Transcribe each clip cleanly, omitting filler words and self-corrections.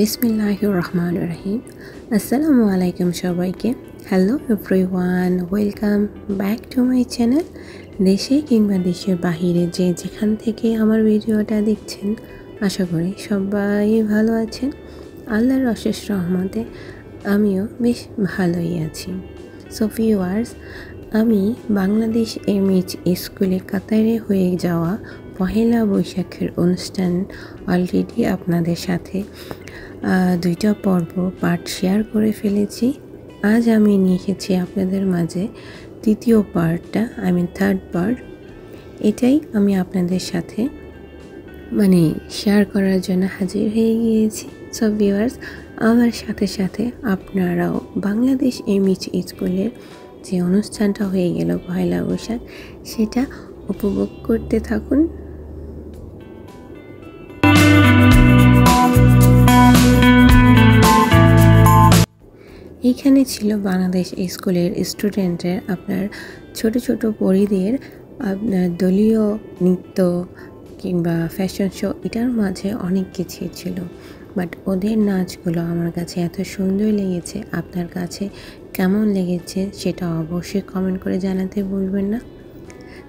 বিসমিল্লাহির রহমানির রহিম। আসসালামু আলাইকুম সবাইকে। Hello everyone, welcome back to my channel. দেশে কিংবা দেশের বাহিরে যে যেখান থেকে আমার ভিডিওটা দেখছেন, আশা করি সবাই ভালো আছেন। আল্লাহর অশেষ রহমতে আমিও বেশ ভালোই আছি। সো ভিউয়ার্স, আমি বাংলাদেশ এমএইচ স্কুলে কাতারে হয়ে যাওয়া পহেলা বৈশাখের অনুষ্ঠান অলরেডি আপনাদের সাথে দুইটা পার্ট শেয়ার করে ফেলেছি। আজ আমি নিয়ে এসেছি আপনাদের মাঝে তৃতীয় পার্টটা, থার্ড পার্ট। এটাই আমি আপনাদের সাথে শেয়ার করার জন্য হাজির হয়ে গিয়েছি। সো ভিউয়ার্স, আমার সাথে সাথে আপনারাও বাংলাদেশ এমএইচ স্কুলের যে অনুষ্ঠানটা হয়ে গেল পহেলা বৈশাখ, সেটা উপভোগ করতে থাকুন। এইখানে ছিল বাংলাদেশ স্কুলের স্টুডেন্টের আপনার ছোট ছোট পরিদের আপনার দলীয় নৃত্য কিংবা ফ্যাশন শো, এটার মাঝে অনেক কিছুই ছিল। বাট ওদের নাচগুলো আমার কাছে এত সুন্দর লেগেছে। আপনার কাছে কেমন লেগেছে সেটা অবশ্যই কমেন্ট করে জানাতে ভুলবেন না।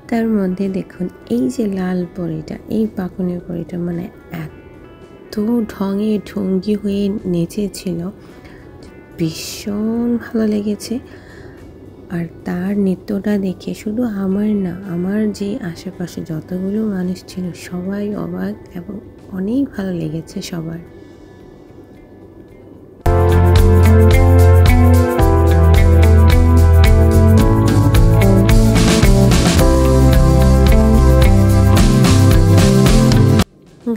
তার মধ্যে দেখুন, এই যে লাল পরীটা, এই পাকুনি পরীটা এত ঢঙে ঢঙ্গি হয়ে নেচেছিল, ভীষণ ভালো লেগেছে। আর তার নৃত্যটা দেখে শুধু আমার না, আমার যে আশেপাশে যতগুলো মানুষ ছিল সবাই অবাক এবং অনেক ভালো লেগেছে সবার।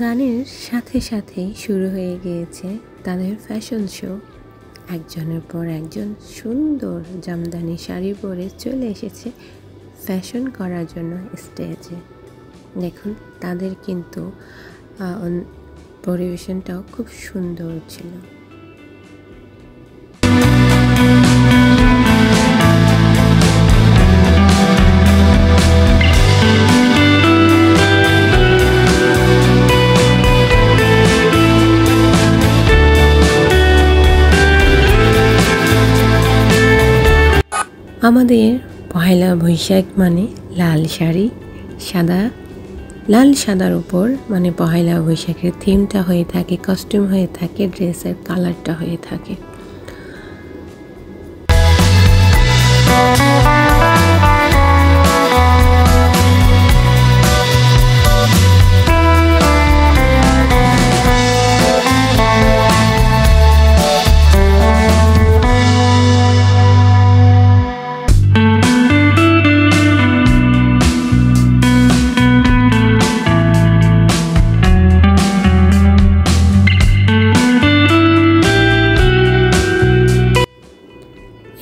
গানের সাথে সাথেই শুরু হয়ে গিয়েছে তাদের ফ্যাশন শো। একজনের পর একজন সুন্দর জামদানি শাড়ি পরে চলে এসেছে ফ্যাশন করার জন্য স্টেজে। দেখুন, তাদের কিন্তু পরিবেশনটাও খুব সুন্দর ছিল। আমাদের পহেলা বৈশাখ লাল শাড়ি, লাল সাদার উপর পহেলা বৈশাখের থিমটা হয়ে থাকে, কস্টিউম হয়ে থাকে, ড্রেসের কালারটা হয়ে থাকে।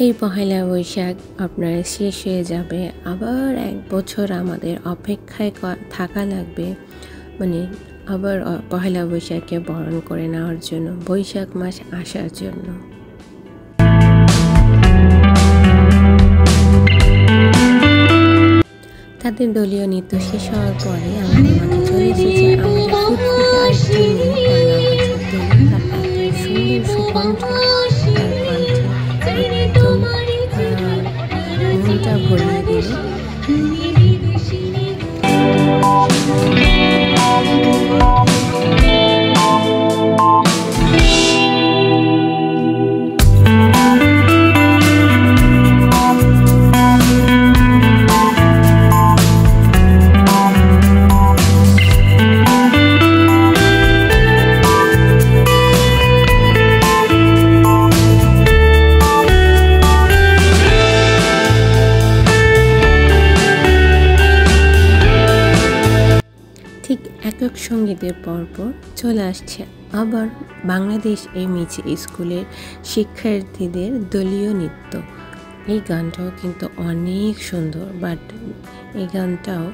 এই পহেলা বৈশাখ আপনার শেষ হয়ে যাবে, আবার এক বছর আমাদের অপেক্ষায় থাকা লাগবে, আবার পহেলা বৈশাখকে বরণ করে নেওয়ার জন্য, বৈশাখ মাস আসার জন্য। তাদের দলীয় নৃত্য শেষ হওয়ার পরে আমাদের মাঝে চলে এসেছে আমাদের ফুটফুটে আরেকটি সুন্দর সুকণ্ঠ, মনটা ভরিয়ে দিল। ঠিক একক সঙ্গীতের পরপর চলে আসছে আবার বাংলাদেশ এমএইচ স্কুলের শিক্ষার্থীদের দলীয় নৃত্য। এই গানটাও কিন্তু অনেক সুন্দর, বাট এই গানটাও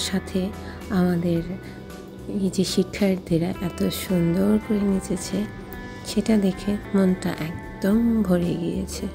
সাথে আমাদের এই যে শিক্ষার্থীরা এত সুন্দর করে নেচেছে, সেটা দেখে মনটা একদম ভরে গিয়েছে।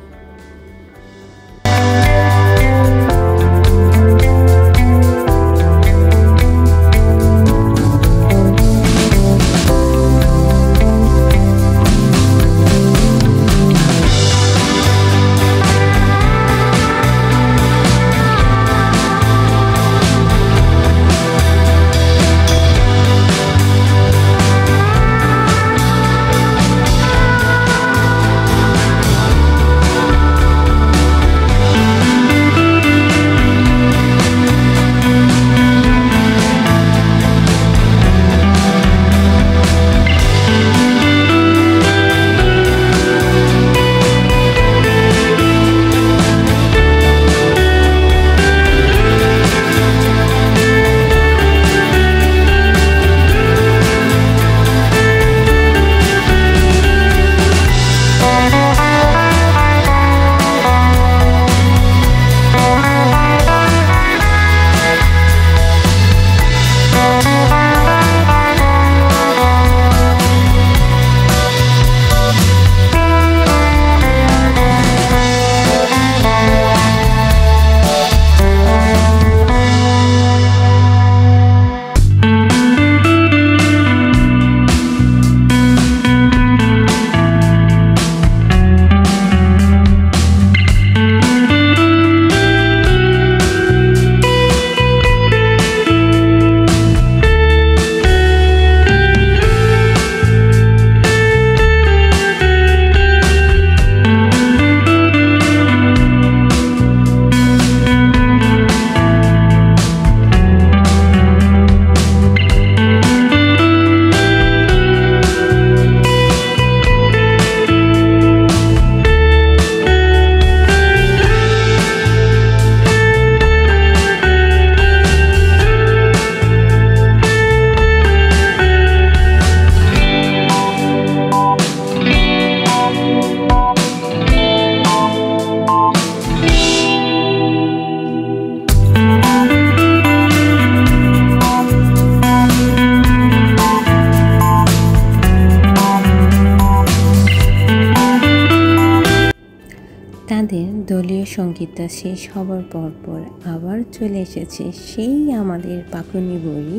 দলীয় সঙ্গীতটা শেষ হবার পর আবার চলে এসেছে সেই আমাদের পাকুনি বুড়ি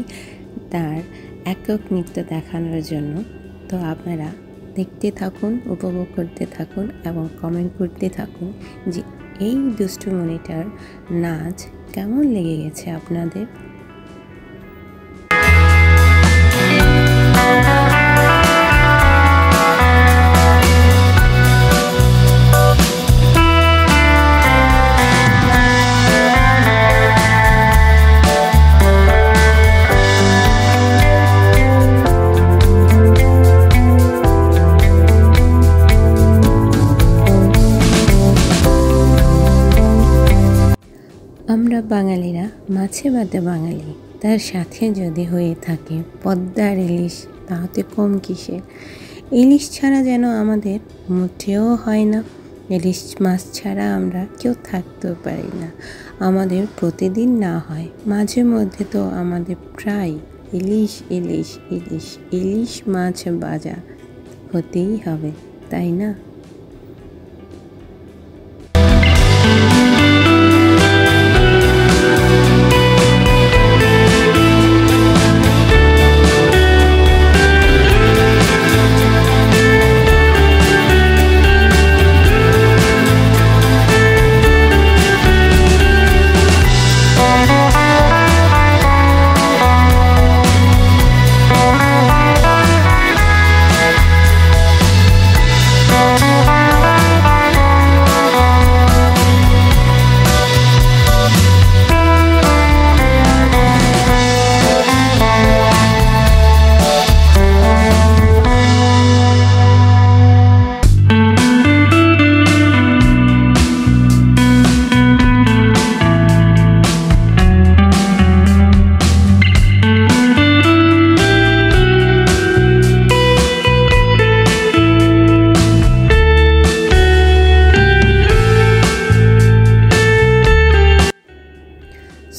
তার একক নৃত্য দেখানোর জন্য। তো আপনারা দেখতে থাকুন, উপভোগ করতে থাকুন এবং কমেন্ট করতে থাকুন যে এই দুষ্টুমণিটার নাচ কেমন লেগে গেছে আপনাদের। আমরা বাঙালিরা মাছে ভাতে বাঙালি, তার সাথে যদি হয়ে থাকে পদ্মার ইলিশ তাহলে কম কিসে। ইলিশ ছাড়া যেন আমাদের মুঠেও হয় না, ইলিশ মাছ ছাড়া আমরা কেউ থাকতেও পারি না। আমাদের প্রতিদিন না হয় মাঝে মধ্যে তো আমাদের প্রায় ইলিশ ইলিশ ইলিশ ইলিশ মাছ ভাজা হতেই হবে, তাই না?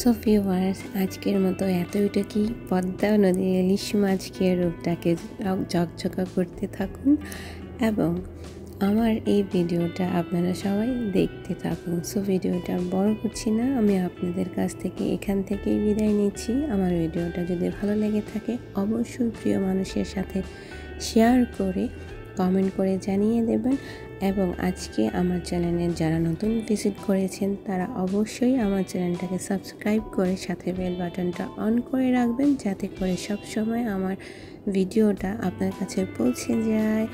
সো ভিউয়ার্স, আজকের মতো এতটুকুই। পদ্মা নদীর ইলিশ মাছকে রূপটাকে ঝকঝকা করতে থাকুন এবং আমার এই ভিডিওটা আপনারা সবাই দেখতে থাকুন। সো ভিডিওটা বড় করছি না, আমি আপনাদের কাছ থেকে এখান থেকেই বিদায় নিচ্ছি। আমার ভিডিওটা যদি ভালো লেগে থাকে অবশ্যই প্রিয় মানুষের সাথে শেয়ার করে কমেন্ট করে জানিয়ে দেবেন এবং আজকে আমার চ্যানেলে যারা নতুন ভিজিট করেছেন তারা অবশ্যই আমার চ্যানেলটাকে সাবস্ক্রাইব করে সাথে বেল বাটনটা অন করে রাখবেন, যাতে করে সব সময় আমার ভিডিওটা আপনার কাছে পৌঁছে যায়।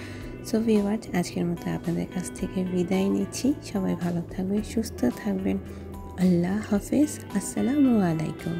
সো ভিউয়ার্স, আজকের মতো আপনাদের কাছ থেকে বিদায় নিচ্ছি। সবাই ভালো থাকবেন, সুস্থ থাকবেন। আল্লাহ হাফেজ, আসসালামু আলাইকুম।